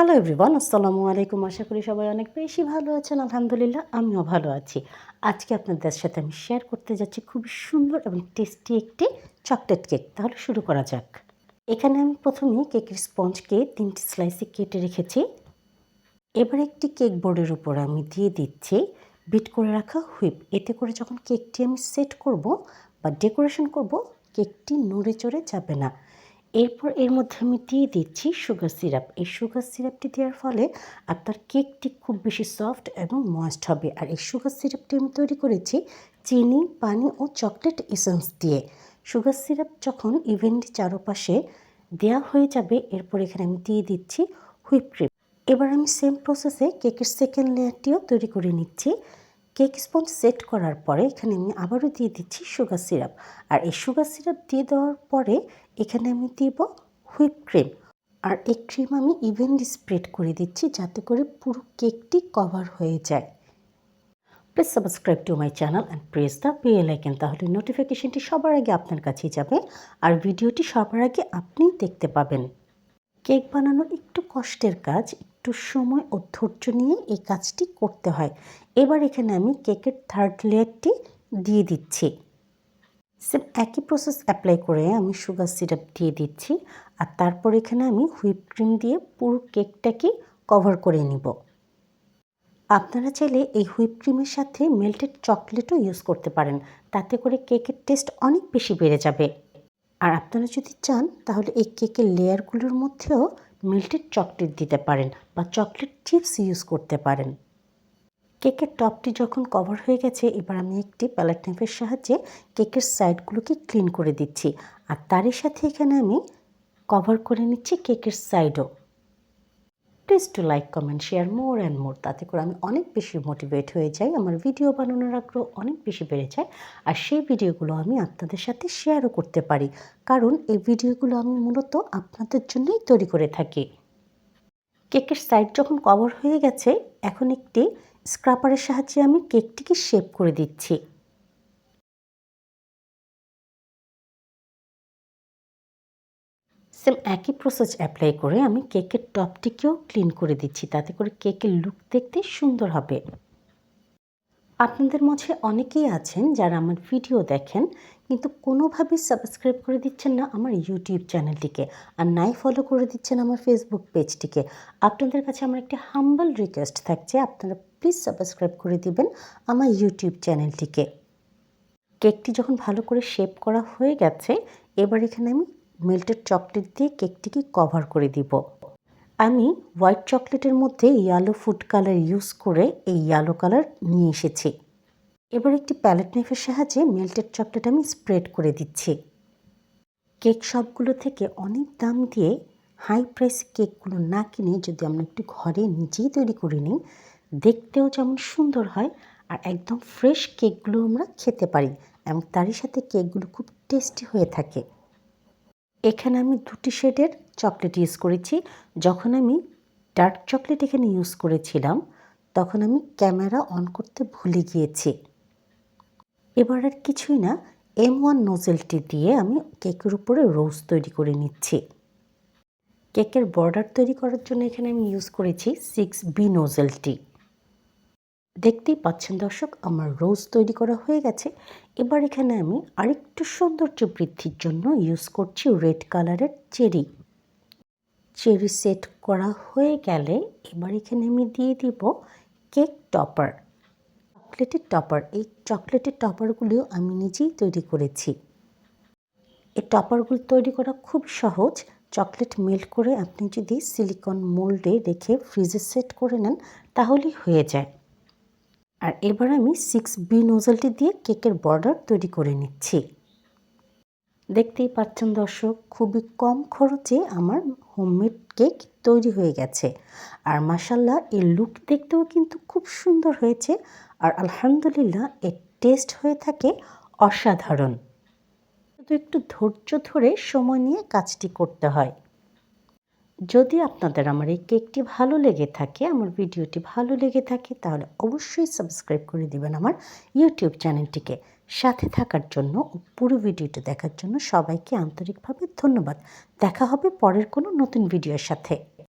Hello everyone, আসসালামু আলাইকুম। আশা করি সবাই অনেক বেশি ভালো আছেন। আলহামদুলিল্লাহ আমিও ভালো আছি। আজকে আপনাদের সাথে আমি শেয়ার করতে যাচ্ছি খুব সুন্দর এবং টেস্টি একটি চকলেট কেক। তাহলে শুরু করা যাক। এখানে আমি প্রথমে কেকের স্পঞ্জকে 3টি স্লাইসে কেটে রেখেছি। এবার একটি কেক বোর্ডের উপর আমি দিয়ে দিচ্ছি বিট করে রাখা হুইপ। এতে করে যখন কেকটি আমি সেট করব বা ডেকোরেশন করব, কেকটি নড়ে চড়ে যাবে না। এরপর এর মধ্যে আমি দিয়ে দিচ্ছি সুগার সিরাপ। এই সুগার সিরাপটি দেওয়ার ফলে আপনার কেকটি খুব বেশি সফট এবং ময়েস্ট হবে। আর এই সুগার সিরাপটি আমি তৈরি করেছি চিনি, পানি ও চকলেট এসেন্স দিয়ে। সুগার সিরাপ যখন ইভেনলি চারপাশে দেওয়া হয়ে যাবে, এরপর এখানে আমি দিয়ে দিচ্ছি হুইপ ক্রিম। এবার আমি সেম প্রসেসে কেকের সেকেন্ড লেয়ারটিও তৈরি করে নিচ্ছি। কেক স্পঞ্জ সেট করার পরে এখানে আমি আবারও দিয়ে দিচ্ছি সুগার সিরাপ। আর এই সুগার সিরাপ দিয়ে দেওয়ার পরে এখানে আমি দিব হুইপ ক্রিম। আর এই ক্রিম আমি ইভেনলি স্প্রেড করে দিচ্ছি যাতে করে পুরো কেকটি কভার হয়ে যায়। Please subscribe to my channel and press the bell icon, তাহলে নোটিফিকেশনটি সবার আগে আপনার কাছেই যাবে আর ভিডিওটি সবার আগে আপনিই দেখতে পাবেন। কেক বানানো একটু কষ্টের কাজ, একটু সময় ও ধৈর্য নিয়ে এই কাজটি করতে হয়। এবার এখানে আমি কেকের থার্ড লেয়ারটি দিয়ে দিচ্ছি। সেম একই প্রসেস অ্যাপ্লাই করে আমি সুগার সিরাপ দিয়ে দিচ্ছি। আর তারপর এখানে আমি হুইপ ক্রিম দিয়ে পুরো কেকটাকে কভার করে নিব। আপনারা চাইলে এই হুইপ ক্রিমের সাথে মেল্টেড চকলেটও ইউজ করতে পারেন, তাতে করে কেকের টেস্ট অনেক বেশি বেড়ে যাবে। আর আপনারা যদি চান তাহলে এই কেকের লেয়ারগুলোর মধ্যেও মেল্টেড চকলেট দিতে পারেন বা চকলেট চিপস ইউজ করতে পারেন। কেকের টপটি যখন কভার হয়ে গেছে, এবার আমি একটি প্যালেট নাইফের সাহায্যে কেকের সাইডগুলোকে ক্লিন করে দিচ্ছি। আর তারই সাথে এখানে আমি কভার করে নিচ্ছি কেকের সাইডও। Please to like, comment, share more and more. তাতে করে আমি অনেক বেশি মোটিভেট হয়ে যাই, আমার ভিডিও বানানোর আগ্রহ অনেক বেশি বেড়ে যায়। আর সেই ভিডিওগুলো আমি আপনাদের সাথে শেয়ারও করতে পারি, কারণ এই ভিডিওগুলো আমি মূলত আপনাদের জন্যই তৈরি করে থাকি। কেকের সাইড যখন কভার হয়ে গেছে, এখন একটি স্ক্রাপারের সাহায্যে আমি কেকটিকে শেপ করে দিচ্ছি। সেম একই প্রসেস অ্যাপ্লাই করে আমি কেকের টপটিকেও ক্লিন করে দিচ্ছি, তাতে করে কেকের লুক দেখতে সুন্দর হবে। আপনাদের মাঝে অনেকেই আছেন যারা আমার ভিডিও দেখেন কিন্তু কোনোভাবেই সাবস্ক্রাইব করে দিচ্ছেন না আমার ইউটিউব চ্যানেলটিকে, আর নাই ফলো করে দিচ্ছেন আমার ফেসবুক পেজটিকে। আপনাদের কাছে আমার একটি হাম্বল রিকোয়েস্ট থাকছে, আপনারা প্লিজ সাবস্ক্রাইব করে দিবেন আমার ইউটিউব চ্যানেলটিকে। কেকটি যখন ভালো করে শেপ করা হয়ে গেছে, এবার এখানে আমি মেল্টেড চকলেট দিয়ে কেকটিকে কভার করে দিব। আমি হোয়াইট চকলেটের মধ্যে ইয়েলো ফুড কালার ইউজ করে এই ইয়েলো কালার নিয়ে এসেছি। এবার একটি প্যালেট নাইফের সাহায্যে মেল্টেড চকলেট আমি স্প্রেড করে দিচ্ছি। কেক শপগুলো থেকে অনেক দাম দিয়ে হাই প্রাইস কেকগুলো না কিনে যদি আমরা একটু ঘরে নিজেই তৈরি করে নিই, দেখতেও যেমন সুন্দর হয় আর একদম ফ্রেশ কেকগুলো আমরা খেতে পারি এবং তারই সাথে কেকগুলো খুব টেস্টি হয়ে থাকে। এখানে আমি 2টি শেডের চকলেট ইউজ করেছি। যখন আমি ডার্ক চকলেট এখানে ইউজ করেছিলাম, তখন আমি ক্যামেরা অন করতে ভুলে গিয়েছি। এবার আর কিছুই না, M1 নোজেলটি দিয়ে আমি কেকের উপরে রোজ তৈরি করে নিচ্ছি। কেকের বর্ডার তৈরি করার জন্য এখানে আমি ইউজ করেছি 6B নোজেলটি। দেখতেই পাচ্ছেন দর্শক, আমার রোজ তৈরি করা হয়ে গেছে। এবার এখানে আমি আরেকটু সৌন্দর্য বৃদ্ধির জন্য ইউজ করছি রেড কালারের চেরি। চেরি সেট করা হয়ে গেলে এবার এখানে আমি দিয়ে দিব কেক টপার, চকলেটের টপার। এই চকলেটের টপারগুলিও আমি নিজেই তৈরি করেছি। এই টপারগুলো তৈরি করা খুব সহজ। চকলেট মেল্ট করে আপনি যদি সিলিকন মোল্ডে রেখে ফ্রিজে সেট করে নেন তাহলেই হয়ে যায়। আর এবার আমি 6B নোজেলটি দিয়ে কেকের বর্ডার তৈরি করে নিচ্ছি। দেখতেই পাচ্ছেন দর্শক, খুবই কম খরচে আমার হোমমেড কেক তৈরি হয়ে গেছে। আর মাশাআল্লাহ এর লুক দেখতেও কিন্তু খুব সুন্দর হয়েছে। আর আলহামদুলিল্লাহ এর টেস্ট হয়ে থাকে অসাধারণ। শুধু একটু ধৈর্য ধরে সময় নিয়ে কাজটি করতে হয়। যদি আপনাদের আমার এই কেকটি ভালো লেগে থাকে, আমার ভিডিওটি ভালো লেগে থাকে, তাহলে অবশ্যই সাবস্ক্রাইব করে দিবেন আমার ইউটিউব চ্যানেলটিকে। সাথে থাকার জন্য ও পুরো ভিডিওটি দেখার জন্য সবাইকে আন্তরিকভাবে ধন্যবাদ। দেখা হবে পরের কোনো নতুন ভিডিওর সাথে।